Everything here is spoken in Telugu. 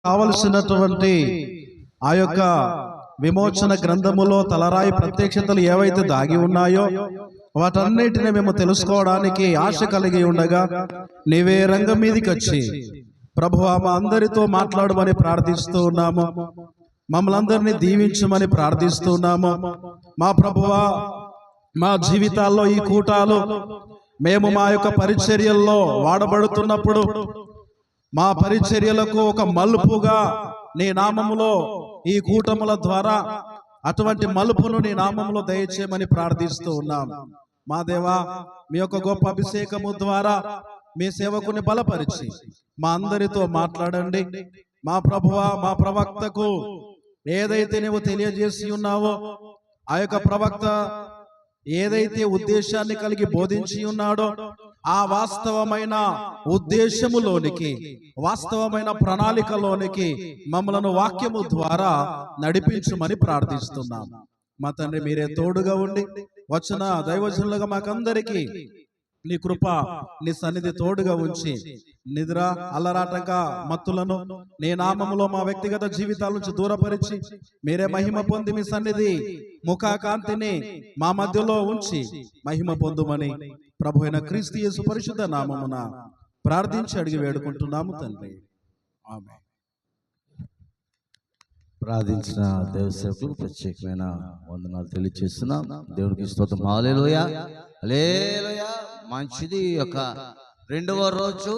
కావలసినటువంటి ఆ యొక్క విమోచన గ్రంథములో తలరాయి ప్రత్యక్షతలు ఏవైతే దాగి ఉన్నాయో వాటన్నిటిని మేము తెలుసుకోవడానికి ఆశ కలిగి ఉండగా నీవే రంగం మీదకి వచ్చి ప్రభువా మా అందరితో మాట్లాడమని ప్రార్థిస్తూ ఉన్నాము. మమ్మల్ని అందరినీ దీవించమని ప్రార్థిస్తూ ఉన్నాము. మా ప్రభువా మా జీవితాల్లో ఈ కూటాలు మేము మా యొక్క పరిచర్యల్లో వాడబడుతున్నప్పుడు మా పరిచర్యలకు ఒక మలుపుగా నీ నామములో ఈ కూటముల ద్వారా అటువంటి మలుపును నీ నామములో దయచేయమని ప్రార్థిస్తూ ఉన్నాం. మా దేవా, మీ యొక్క గొప్ప అభిషేకము ద్వారా మీ సేవకుని బలపరిచి మా అందరితో మాట్లాడండి. మా ప్రభువా, మా ప్రవక్తకు ఏదైతే నీవు తెలియజేసి ఉన్నావో ఆ యొక్క ప్రవక్త ఏదైతే ఉద్దేశాన్ని కలిగి బోధించి ఉన్నాడో ఆ వాస్తవమైన ఉద్దేశములోనికి, వాస్తవమైన ప్రణాళికలోనికి మమ్మలను వాక్యము ద్వారా నడిపించమని ప్రార్థిస్తున్నాం. మా తండ్రి, మీరే తోడుగా ఉండి వచ్చిన దైవజనులుగా మాకందరికీ నీ కృప, నీ సన్నిధి తోడుగా ఉంచి నిద్ర అల్లరాటక మత్తులను నీ నామములో మా వ్యక్తిగత జీవితాల నుంచి దూరపరిచి మీరే మహిమ పొంది మీ సన్నిధి ముఖాకాంతిని మా మధ్యలో ఉంచి మహిమ పొందుమని ప్రభు అయిన క్రీస్తు యేసు పరిశుద్ధ నామమున ప్రార్థించి అడిగి వేడుకుంటున్నాము తండ్రి, ఆమేన్. ప్రార్థించిన దేవ సేవకులకు ప్రత్యేకమైన వందనాలు తెలియజేస్తున్నాం. దేవుడికి స్తోత్రం. హల్లెలూయా, హల్లెలూయా. మంచిది. ఒక రెండవ రోజు